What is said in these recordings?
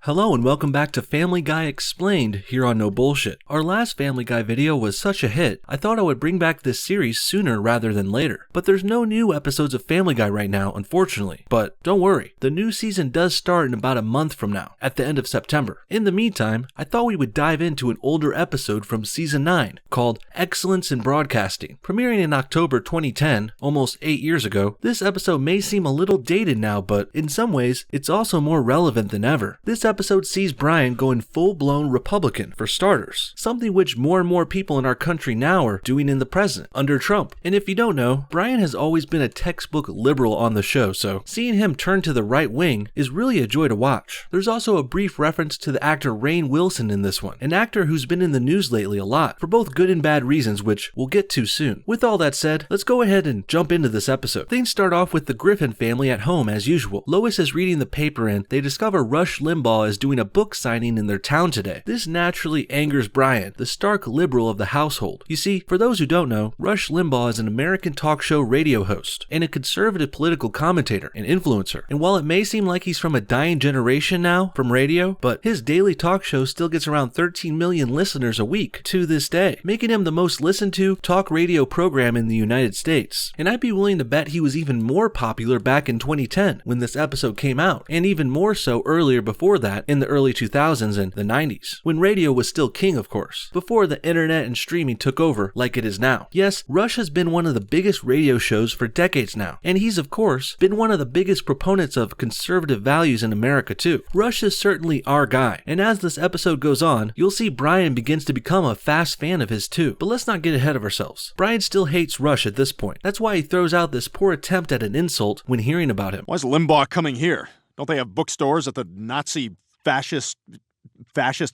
Hello and welcome back to Family Guy Explained here on No Bullshit. Our last Family Guy video was such a hit, I thought I would bring back this series sooner rather than later. But there's no new episodes of Family Guy right now, unfortunately. But don't worry, the new season does start in about a month from now, at the end of September. In the meantime, I thought we would dive into an older episode from Season 9 called Excellence in Broadcasting. Premiering in October 2010, almost 8 years ago, this episode may seem a little dated now, but in some ways, it's also more relevant than ever. This episode sees Brian going full-blown Republican, for starters, something which more and more people in our country now are doing in the present, under Trump. And if you don't know, Brian has always been a textbook liberal on the show, so seeing him turn to the right wing is really a joy to watch. There's also a brief reference to the actor Rainn Wilson in this one, an actor who's been in the news lately a lot, for both good and bad reasons, which we'll get to soon. With all that said, let's go ahead and jump into this episode. Things start off with the Griffin family at home as usual. Lois is reading the paper and they discover Rush Limbaugh is doing a book signing in their town today. This naturally angers Brian, the stark liberal of the household. You see, for those who don't know, Rush Limbaugh is an American talk show radio host and a conservative political commentator and influencer. And while it may seem like he's from a dying generation now from radio, but his daily talk show still gets around 13 million listeners a week to this day, making him the most listened to talk radio program in the United States. And I'd be willing to bet he was even more popular back in 2010 when this episode came out, and even more so earlier before that in the early 2000s and the 90s, when radio was still king, of course, before the internet and streaming took over like it is now. Yes, Rush has been one of the biggest radio shows for decades now, and he's of course been one of the biggest proponents of conservative values in America too. Rush is certainly our guy, and as this episode goes on, you'll see Brian begins to become a fast fan of his too. But let's not get ahead of ourselves. Brian still hates Rush at this point. That's why he throws out this poor attempt at an insult when hearing about him. Why's Limbaugh coming here? Don't they have bookstores at the Nazi fascist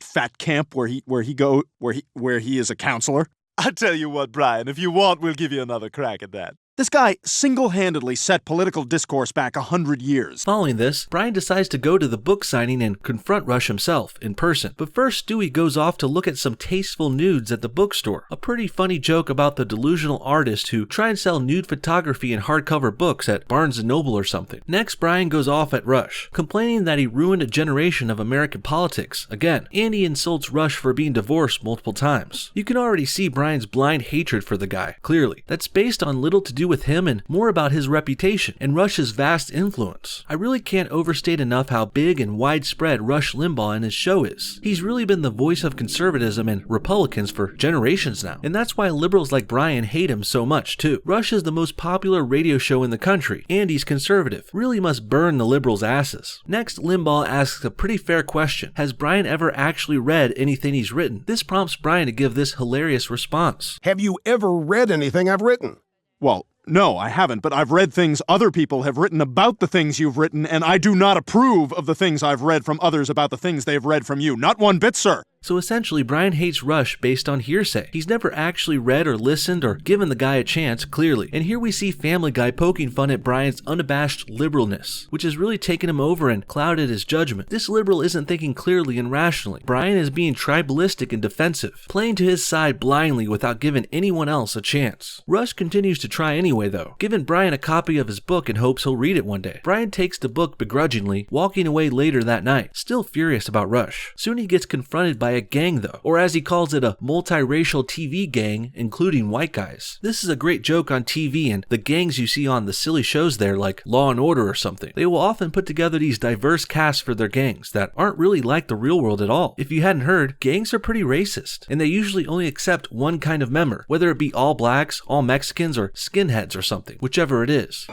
fat camp where he is a counselor? I tell you what, Brian, if you want, we'll give you another crack at that. This guy single-handedly set political discourse back 100 years. Following this, Brian decides to go to the book signing and confront Rush himself in person. But first, Stewie goes off to look at some tasteful nudes at the bookstore. A pretty funny joke about the delusional artist who try and sell nude photography and hardcover books at Barnes & Noble or something. Next, Brian goes off at Rush, complaining that he ruined a generation of American politics again, and he insults Rush for being divorced multiple times. You can already see Brian's blind hatred for the guy, clearly. That's based on little to do with him and more about his reputation and Rush's vast influence. I really can't overstate enough how big and widespread Rush Limbaugh and his show is. He's really been the voice of conservatism and Republicans for generations now, and that's why liberals like Brian hate him so much too. Rush is the most popular radio show in the country, and he's conservative. Really must burn the liberals' asses. Next, Limbaugh asks a pretty fair question. Has Brian ever actually read anything he's written? This prompts Brian to give this hilarious response. Have you ever read anything I've written? Well, no, I haven't, but I've read things other people have written about the things you've written, and I do not approve of the things I've read from others about the things they've read from you. Not one bit, sir. So essentially, Brian hates Rush based on hearsay. He's never actually read or listened or given the guy a chance, clearly. And here we see Family Guy poking fun at Brian's unabashed liberalness, which has really taken him over and clouded his judgment. This liberal isn't thinking clearly and rationally. Brian is being tribalistic and defensive, playing to his side blindly without giving anyone else a chance. Rush continues to try anyway though, giving Brian a copy of his book in hopes he'll read it one day. Brian takes the book begrudgingly, walking away later that night, still furious about Rush. Soon he gets confronted by a gang though, or as he calls it, a multiracial TV gang, including white guys. This is a great joke on TV, and the gangs you see on the silly shows there like Law and Order or something. They will often put together these diverse casts for their gangs that aren't really like the real world at all. If you hadn't heard, gangs are pretty racist, and they usually only accept one kind of member, whether it be all blacks, all Mexicans, or skinheads or something, whichever it is.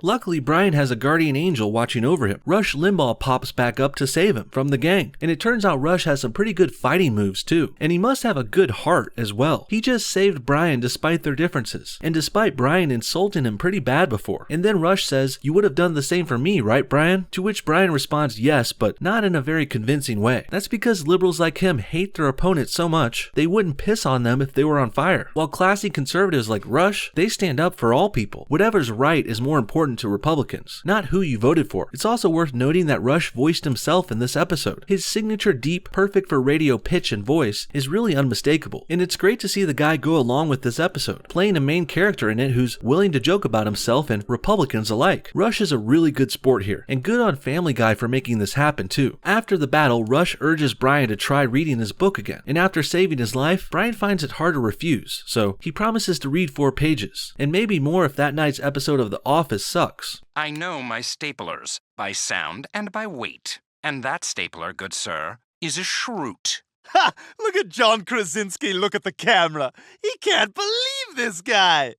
Luckily, Brian has a guardian angel watching over him. Rush Limbaugh pops back up to save him from the gang, and it turns out Rush has some pretty good fighting moves too, and he must have a good heart as well. He just saved Brian despite their differences, and despite Brian insulting him pretty bad before. And then Rush says, "You would have done the same for me, right, Brian?" To which Brian responds yes, but not in a very convincing way. That's because liberals like him hate their opponents so much, they wouldn't piss on them if they were on fire. While classy conservatives like Rush, they stand up for all people. Whatever's right is more important important to Republicans, not who you voted for. It's also worth noting that Rush voiced himself in this episode. His signature deep, perfect for radio pitch and voice is really unmistakable, and it's great to see the guy go along with this episode, playing a main character in it who's willing to joke about himself and Republicans alike. Rush is a really good sport here, and good on Family Guy for making this happen too. After the battle, Rush urges Brian to try reading his book again, and after saving his life, Brian finds it hard to refuse, so he promises to read 4 pages, and maybe more if that night's episode of The Office sucks. I know my staplers, by sound and by weight. And that stapler, good sir, is a shroot. Ha! Look at John Krasinski look at the camera. He can't believe this guy.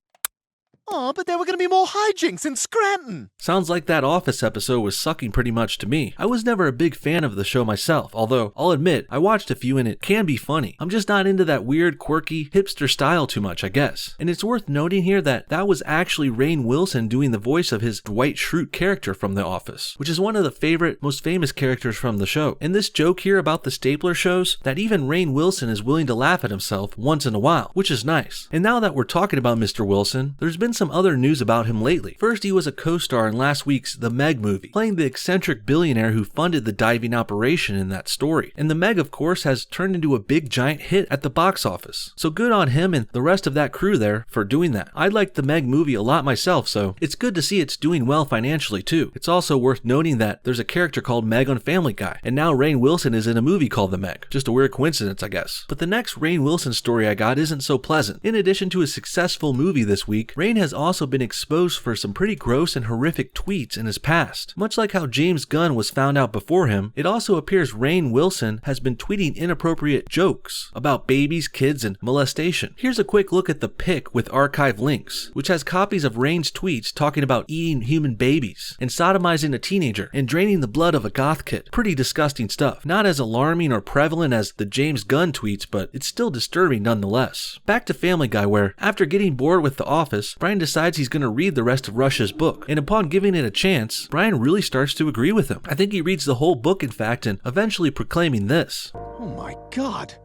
Oh, but there were going to be more hijinks in Scranton. Sounds like that Office episode was sucking pretty much to me. I was never a big fan of the show myself, although I'll admit I watched a few and it can be funny. I'm just not into that weird, quirky, hipster style too much, I guess. And it's worth noting here that was actually Rainn Wilson doing the voice of his Dwight Schrute character from The Office, which is one of the most famous characters from the show. And this joke here about the stapler shows that even Rainn Wilson is willing to laugh at himself once in a while, which is nice. And now that we're talking about Mr. Wilson, there's been some other news about him lately. First, he was a co-star in last week's The Meg movie, playing the eccentric billionaire who funded the diving operation in that story. And The Meg, of course, has turned into a big giant hit at the box office. So good on him and the rest of that crew there for doing that. I liked The Meg movie a lot myself, so it's good to see it's doing well financially too. It's also worth noting that there's a character called Meg on Family Guy, and now Rainn Wilson is in a movie called The Meg. Just a weird coincidence, I guess. But the next Rainn Wilson story I got isn't so pleasant. In addition to a successful movie this week, Rainn has also been exposed for some pretty gross and horrific tweets in his past. Much like how James Gunn was found out before him, it also appears Rainn Wilson has been tweeting inappropriate jokes about babies, kids, and molestation. Here's a quick look at the pic with archive links, which has copies of Rainn's tweets talking about eating human babies and sodomizing a teenager and draining the blood of a goth kid. Pretty disgusting stuff. Not as alarming or prevalent as the James Gunn tweets, but it's still disturbing nonetheless. Back to Family Guy, where after getting bored with The Office, Brian decides he's going to read the rest of Rush's book, and upon giving it a chance, Brian really starts to agree with him. I think he reads the whole book in fact, and eventually proclaiming this. Oh my God.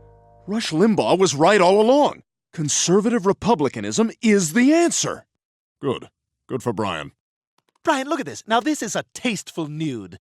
Rush Limbaugh was right all along. Conservative republicanism is the answer. Good. Good for Brian. Brian, look at this. Now this is a tasteful nude.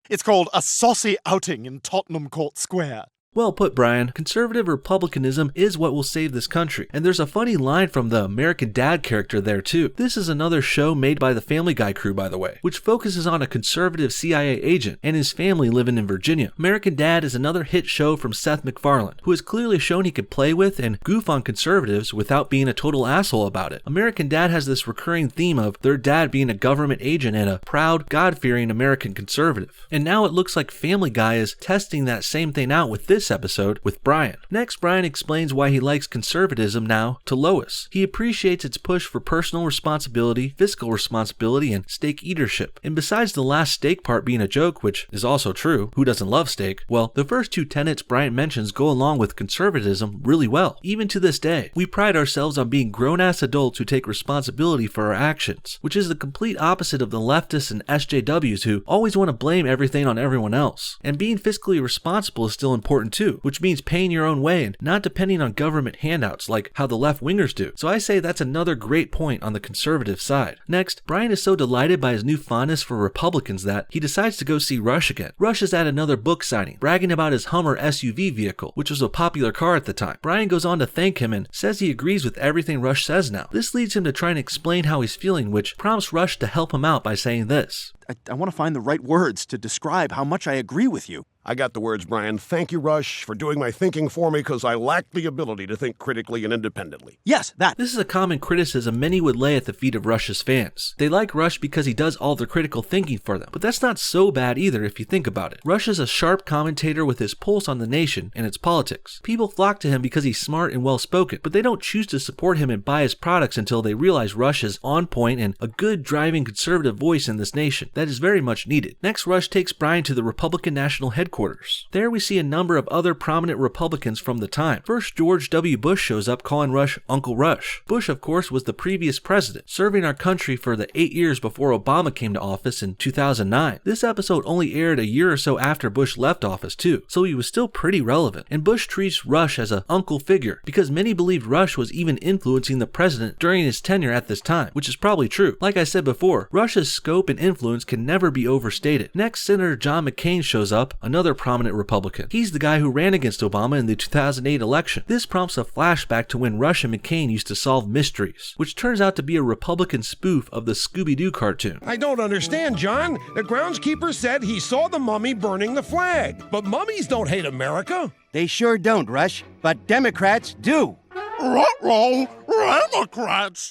It's called A Saucy Outing in Tottenham Court Square. Well put, Brian. Conservative republicanism is what will save this country. And there's a funny line from the American Dad character there too. This is another show made by the Family Guy crew, by the way, which focuses on a conservative CIA agent and his family living in Virginia. American Dad is another hit show from Seth MacFarlane, who has clearly shown he can play with and goof on conservatives without being a total asshole about it. American Dad has this recurring theme of their dad being a government agent and a proud, God-fearing American conservative. And now it looks like Family Guy is testing that same thing out with this episode with Brian. Next, Brian explains why he likes conservatism now to Lois. He appreciates its push for personal responsibility, fiscal responsibility, and steak eatership. And besides the last steak part being a joke, which is also true, who doesn't love steak? Well, the first two tenets Brian mentions go along with conservatism really well. Even to this day, we pride ourselves on being grown-ass adults who take responsibility for our actions, which is the complete opposite of the leftists and SJWs who always want to blame everything on everyone else. And being fiscally responsible is still important too, which means paying your own way and not depending on government handouts like how the left-wingers do. So I say that's another great point on the conservative side. Next, Brian is so delighted by his new fondness for Republicans that he decides to go see Rush again. Rush is at another book signing, bragging about his Hummer SUV vehicle, which was a popular car at the time. Brian goes on to thank him and says he agrees with everything Rush says now. This leads him to try and explain how he's feeling, which prompts Rush to help him out by saying this. I want to find the right words to describe how much I agree with you. I got the words, Brian. Thank you, Rush, for doing my thinking for me because I lack the ability to think critically and independently. Yes, that. This is a common criticism many would lay at the feet of Rush's fans. They like Rush because he does all the critical thinking for them. But that's not so bad either if you think about it. Rush is a sharp commentator with his pulse on the nation and its politics. People flock to him because he's smart and well-spoken, but they don't choose to support him and buy his products until they realize Rush is on point and a good driving conservative voice in this nation that is very much needed. Next, Rush takes Brian to the Republican National Headquarters headquarters. There we see a number of other prominent Republicans from the time. First, George W. Bush shows up calling Rush Uncle Rush. Bush, of course, was the previous president, serving our country for the 8 years before Obama came to office in 2009. This episode only aired a year or so after Bush left office too, so he was still pretty relevant. And Bush treats Rush as an uncle figure because many believed Rush was even influencing the president during his tenure at this time, which is probably true. Like I said before, Rush's scope and influence can never be overstated. Next, Senator John McCain shows up, another prominent Republican. He's the guy who ran against Obama in the 2008 election. This prompts a flashback to when Rush and McCain used to solve mysteries, which turns out to be a Republican spoof of the Scooby-Doo cartoon. I don't understand, John. The groundskeeper said he saw the mummy burning the flag. But mummies don't hate America. They sure don't, Rush, but Democrats do. Ruh-roh, Democrats!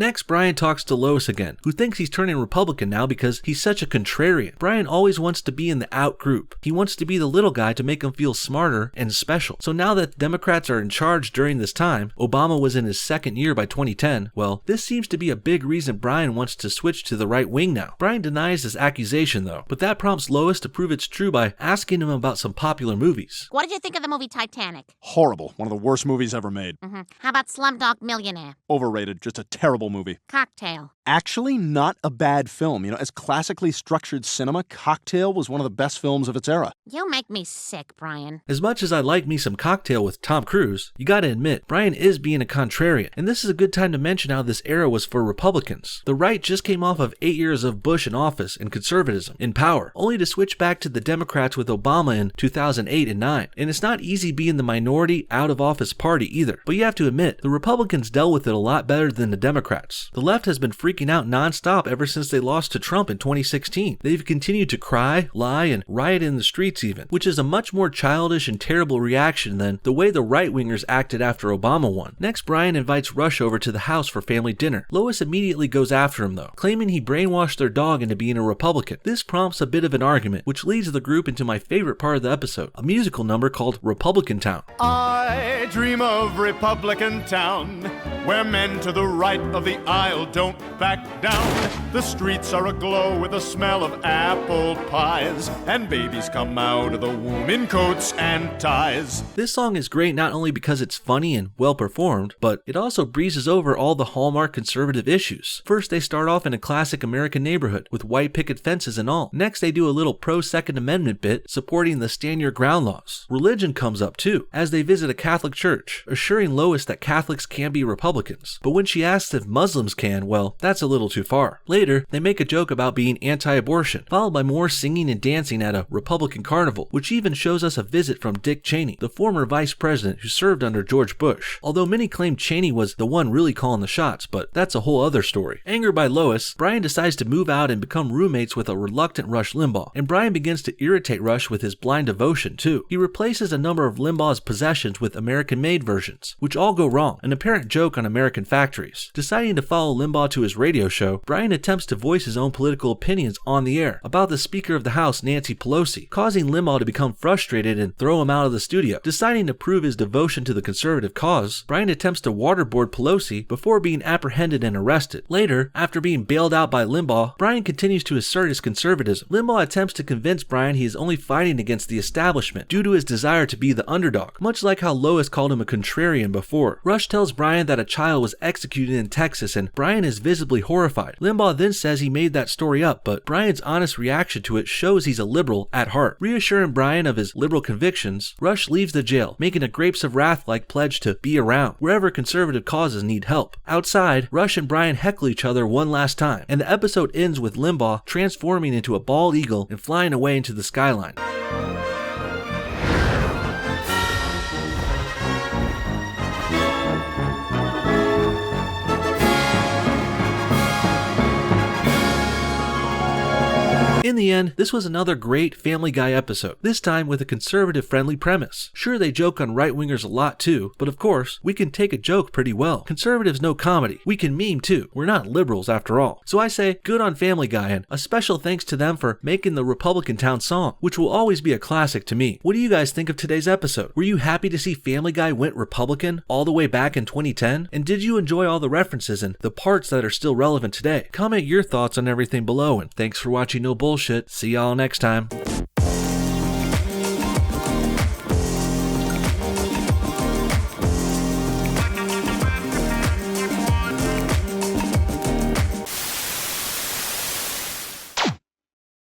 Next, Brian talks to Lois again, who thinks he's turning Republican now because he's such a contrarian. Brian always wants to be in the out group. He wants to be the little guy to make him feel smarter and special. So now that the Democrats are in charge during this time, Obama was in his second year by 2010, well, this seems to be a big reason Brian wants to switch to the right wing now. Brian denies this accusation though, but that prompts Lois to prove it's true by asking him about some popular movies. What did you think of the movie Titanic? Horrible. One of the worst movies ever made. How about Slumdog Millionaire? Overrated. Just a terrible movie. Cocktail. Actually, not a bad film. As classically structured cinema, Cocktail was one of the best films of its era. You make me sick, Brian. As much as I like me some Cocktail with Tom Cruise, you gotta admit, Brian is being a contrarian, and this is a good time to mention how this era was for Republicans. The right just came off of 8 years of Bush in office and conservatism in power, only to switch back to the Democrats with Obama in 2008 and 9. And it's not easy being the minority out-of-office party either, but you have to admit, the Republicans dealt with it a lot better than the Democrats. The left has been freaking out non-stop ever since they lost to Trump in 2016. They've continued to cry, lie, and riot in the streets even, which is a much more childish and terrible reaction than the way the right-wingers acted after Obama won. Next, Brian invites Rush over to the house for family dinner. Lois immediately goes after him though, claiming he brainwashed their dog into being a Republican. This prompts a bit of an argument, which leads the group into my favorite part of the episode, a musical number called Republican Town. I dream of Republican Town, where men to the right of the aisle don't back down. The streets are aglow with the smell of apple pies, and babies come out of the womb in coats and ties. This song is great not only because it's funny and well performed, but it also breezes over all the hallmark conservative issues. First, they start off in a classic American neighborhood with white picket fences and all. Next, they do a little pro-Second Amendment bit supporting the Stand Your Ground laws. Religion comes up too, as they visit a Catholic church, assuring Lois that Catholics can be Republicans. But when she asks if Muslims can, well, that's a little too far. Later, they make a joke about being anti-abortion, followed by more singing and dancing at a Republican carnival, which even shows us a visit from Dick Cheney, the former vice president who served under George Bush. Although many claim Cheney was the one really calling the shots, but that's a whole other story. Angered by Lois, Brian decides to move out and become roommates with a reluctant Rush Limbaugh, and Brian begins to irritate Rush with his blind devotion too. He replaces a number of Limbaugh's possessions with American-made versions, which all go wrong, an apparent joke on American factories. Deciding to follow Limbaugh to his radio show, Brian attempts to voice his own political opinions on the air about the Speaker of the House, Nancy Pelosi, causing Limbaugh to become frustrated and throw him out of the studio. Deciding to prove his devotion to the conservative cause, Brian attempts to waterboard Pelosi before being apprehended and arrested. Later, after being bailed out by Limbaugh, Brian continues to assert his conservatism. Limbaugh attempts to convince Brian he is only fighting against the establishment due to his desire to be the underdog, much like how Lois called him a contrarian before. Rush tells Brian that a child was executed in Texas and Brian is visibly horrified. Limbaugh then says he made that story up, but Brian's honest reaction to it shows he's a liberal at heart. Reassuring Brian of his liberal convictions, Rush leaves the jail, making a Grapes of Wrath-like pledge to be around wherever conservative causes need help. Outside, Rush and Brian heckle each other one last time, and the episode ends with Limbaugh transforming into a bald eagle and flying away into the skyline. In the end, this was another great Family Guy episode, this time with a conservative-friendly premise. Sure, they joke on right-wingers a lot too, but of course, we can take a joke pretty well. Conservatives know comedy. We can meme too. We're not liberals after all. So I say, good on Family Guy, and a special thanks to them for making the Republican Town song, which will always be a classic to me. What do you guys think of today's episode? Were you happy to see Family Guy went Republican all the way back in 2010? And did you enjoy all the references and the parts that are still relevant today? Comment your thoughts on everything below, and thanks for watching No Bullshit. See y'all next time.